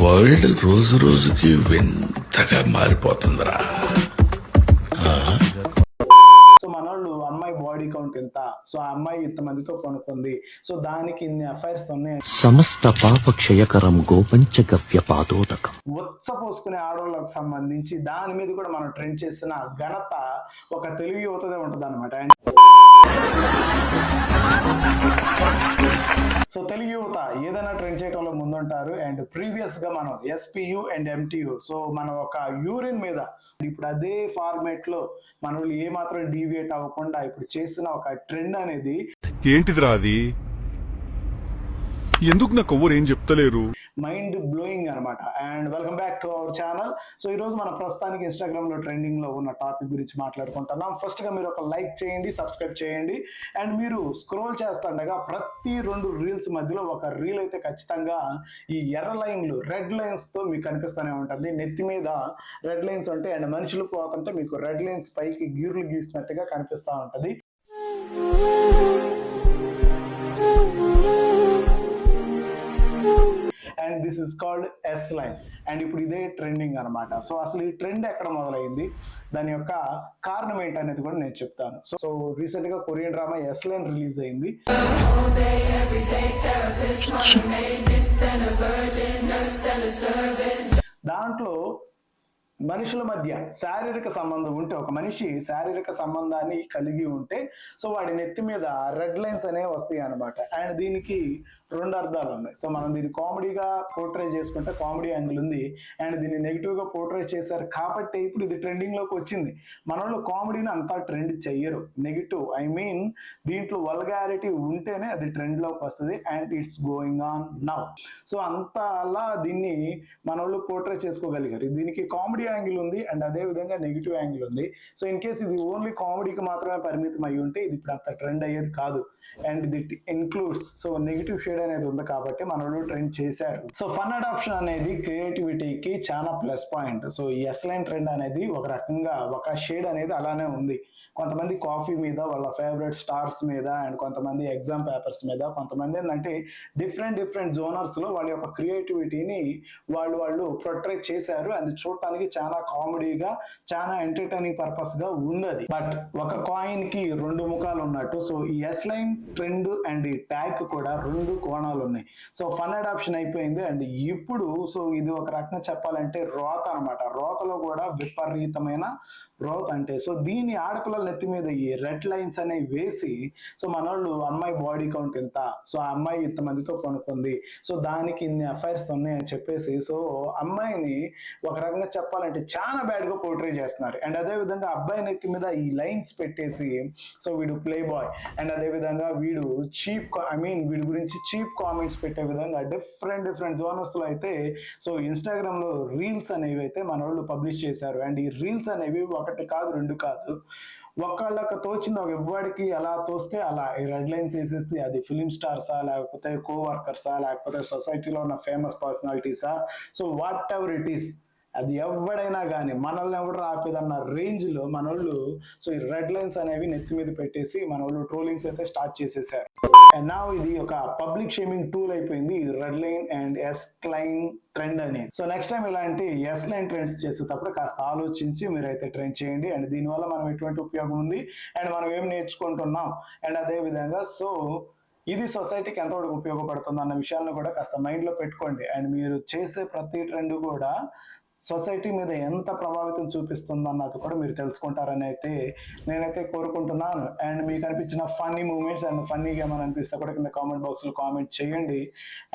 World రోజు రోజుకి వింతగా మారిపోతుందిరా. సో మనోళ్ళు అమ్మాయి బాడీ కౌంట్ ఎంత, సో ఆ అమ్మాయి ఇంతమందితో కొనుక్కుంది, సో దానికి ఇన్ని అఫైర్స్ ఉన్నాయి, సమస్త పాప క్షయకరం గోపంచగవ్య పాదోదకం. ఉచ్చ పోసుకునే ఆడవాళ్ళకు సంబంధించి దాని మీద కూడా మనం ట్రెండ్ చేసిన ఘనత ఒక తెలుగు యువతదే ఉంటుంది అనమాట. సో తెలుగు యువత ఏదైనా ట్రెండ్ చేయడంలో ముందుంటారు. అండ్ ప్రీవియస్ గా మనం ఎస్పియు అండ్ ఎంటియు, సో మనం ఒక యూరిన్ మీద ఇప్పుడు అదే ఫార్మేట్ లో మనం ఏ మాత్రం డీవియేట్ అవ్వకుండా ఇప్పుడు చేసిన ఒక ట్రెండ్ అనేది ఏంటిదిరా అది? ఎందుకు నాకు ఎవరు ఏం చెప్తలేరు? మైండ్ బ్లోయింగ్ అనమాట. And welcome back to our channel. So ఈ రోజు మన ప్రస్తుతానికి ఇన్స్టాగ్రామ్ లో ట్రెండింగ్ లో ఉన్న టాపిక్ గురించి మాట్లాడుకుంటున్నాం. ఫస్ట్ గా మీరు ఒక లైక్ చేయండి, సబ్స్క్రైబ్ చేయండి. అండ్ మీరు స్క్రోల్ చేస్తుండగా ప్రతి 2 రీల్స్ మధ్యలో ఒక రీల్ అయితే ఖచ్చితంగా ఈ ఎర్ర లైన్లు, రెడ్ లైన్స్ తో మీకు కనిపిస్తూనే ఉంటుంది. నెత్తి మీద రెడ్ లైన్స్ ఉంటాయి అండ్ మనుషులు పోతుంటే మీకు రెడ్ లైన్స్ పైకి గీర్లు గీసినట్టుగా కనిపిస్తూ ఉంటది. And this is called as line. And ఇప్పుడు ఇదే ట్రెండింగ్ అనమాట. సో అసలు ఈ ట్రెండ్ ఎక్కడ మొదలైంది, దాని యొక్క కారణం ఏంటనేది కూడా నేను చెప్తాను. సో రీసెంట్ గా Korean drama S line release అయింది. దాంట్లో మనుషుల మధ్య శారీరక సంబంధం ఉంటే, ఒక మనిషి శారీరక సంబంధాన్ని కలిగి ఉంటే సో వాడి నెత్తి మీద రెడ్ లైన్స్ అనేవి వస్తాయి అనమాట. అండ్ దీనికి 2 అర్థాలు ఉన్నాయి. సో మనం దీన్ని కామెడీగా పోర్ట్రే చేసుకుంటే కామెడీ యాంగిల్ ఉంది, అండ్ దీన్ని నెగిటివ్ గా పోర్ట్రే చేశారు కాబట్టి ఇప్పుడు ఇది ట్రెండింగ్ లోకి వచ్చింది. మన వాళ్ళు కామెడీని అంతా ట్రెండ్ చెయ్యరు, నెగిటివ్ ఐ మీన్ దీంట్లో వల్గారిటీ ఉంటేనే అది ట్రెండ్ లోకి వస్తుంది. And it's going on now. So అంతా అలా దీన్ని మన వాళ్ళు పోర్ట్రే చేసుకోగలిగారు. దీనికి కామెడీ యాంగిల్ ఉంది అండ్ అదే విధంగా నెగిటివ్ యాంగిల్ ఉంది. సో ఇన్ కేస్ ఇది ఓన్లీ కామెడీకి మాత్రమే పరిమితం అయి ఉంటే ఇది ఇప్పుడు అంత ట్రెండ్ అయ్యేది కాదు. అండ్ ఇది ఇన్క్లూడ్స్ సో నెగిటివ్ షేడ్ అనేది ఉంది కాబట్టి మనోళ్ళు ట్రెండ్ చేశారు. సో ఫన్ అడాప్షన్ అనేది క్రియేటివిటీకి చాలా ప్లస్ పాయింట్. సో ఈ ఎస్ లైన్ ట్రెండ్ అనేది ఒక రకంగా ఒక షేడ్ అనేది అలానే ఉంది. కొంతమంది కాఫీ మీద, వాళ్ళ ఫేవరెట్ స్టార్స్ మీద, అండ్ కొంతమంది ఎగ్జామ్ పేపర్స్ మీద, కొంతమంది ఏంటంటే డిఫరెంట్ జోనర్స్ లో వాళ్ళ యొక్క క్రియేటివిటీని వాళ్ళు ప్రొట్రేట్ చేశారు. అది చూడటానికి చాలా కామెడీగా, చాలా ఎంటర్టైనింగ్ పర్పస్ గా ఉంది. బట్ ఒక కాయిన్ కి 2 ముఖాలు ఉన్నట్టు సో ఈ ఎస్ లైన్ ట్రెండ్ అండ్ ఈ ట్యాగ్ కూడా 2 కోణాలు ఉన్నాయి. సో ఫన్ అడాప్షన్ అయిపోయింది. అండ్ ఇప్పుడు సో ఇది ఒక రకంగా చెప్పాలంటే రోత అనమాట. రోతలో కూడా విపరీతమైన రోత్ అంటే సో దీని ఆడపిల్లల నెత్తి మీద ఈ రెడ్ లైన్స్ అనేవి వేసి సో మనోళ్ళు అమ్మాయి బాడీ కౌంట్ ఎంత, సో ఆ అమ్మాయి ఇంతమందితో కొనుక్కుంది, సో దానికి ఇన్ని అఫైర్స్ ఉన్నాయని చెప్పేసి సో అమ్మాయిని ఒక రకంగా చెప్పాలంటే చాలా బ్యాడ్ గా పోర్ట్రే చేస్తున్నారు. అండ్ అదే విధంగా అబ్బాయి నెత్తి మీద ఈ లైన్స్ పెట్టేసి సో వీడు ప్లే బాయ్, అండ్ అదే విధంగా వీడు చీప్ వీడి గురించి చీప్ కామెంట్స్ పెట్టే విధంగా డిఫరెంట్ జోనర్స్ లో అయితే సో ఇన్స్టాగ్రామ్ లో రీల్స్ అనేవి అయితే మన వాళ్ళు పబ్లిష్ చేశారు. అండ్ ఈ రీల్స్ అనేవి 1 కాదు 2 కాదు, ఒకళ్ళకి తోచింది ఒక ఎవ్వడికి ఎలా తోస్తే అలా ఈ రెడ్ లైన్స్ వేసేసి అది ఫిలిం స్టార్సా, లేకపోతే కో వర్కర్సా, లేకపోతే సొసైటీలో ఉన్న ఫేమస్ పర్సనాలిటీసా, so whatever it is, అది ఎవడైనా కానీ మనల్ని ఎవరు ఆపేదన్న రేంజ్ లో మనోళ్ళు సో ఈ రెడ్ లైన్స్ అనేవి నెత్తి మీద పెట్టేసి మనోళ్ళు ట్రోలింగ్స్ అయితే స్టార్ట్ చేసేసారు. అండ్ నా ఇది ఒక పబ్లిక్ షేమింగ్ టూల్ అయిపోయింది red line and S line trend అనేది. సో నెక్స్ట్ టైం ఇలాంటి ఎస్ లైన్ ట్రెండ్స్ చేసేటప్పుడు కాస్త ఆలోచించి మీరైతే ట్రెండ్ చేయండి. అండ్ దీనివల్ల మనం ఎటువంటి ఉపయోగం ఉంది అండ్ మనం ఏం నేర్చుకుంటున్నాం, అండ్ అదే విధంగా సో ఇది సొసైటీకి ఎంతవరకు ఉపయోగపడుతుంది అన్న విషయాలను కూడా కాస్త మైండ్ లో పెట్టుకోండి. అండ్ మీరు చేసే ప్రతి ట్రెండ్ కూడా సొసైటీ మీద ఎంత ప్రభావితం చూపిస్తుందో అన్నది కూడా మీరు తెలుసుకుంటారని అయితే నేనైతే కోరుకుంటున్నాను. అండ్ మీకు అనిపించిన ఫన్నీ మూమెంట్స్ అండ్ ఫన్నీగా ఏమైనా అనిపిస్తే కూడా కింద కామెంట్ బాక్స్ లో కామెంట్ చేయండి.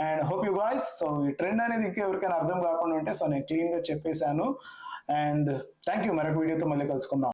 And hope you guys so ఈ ట్రెండ్ అనేది ఇంకెవరికైనా అర్థం కాకుండా ఉంటే సో నేను క్లీన్ గా చెప్పేశాను. And thank you. మరొక వీడియోతో మళ్ళీ కలుసుకుందాం.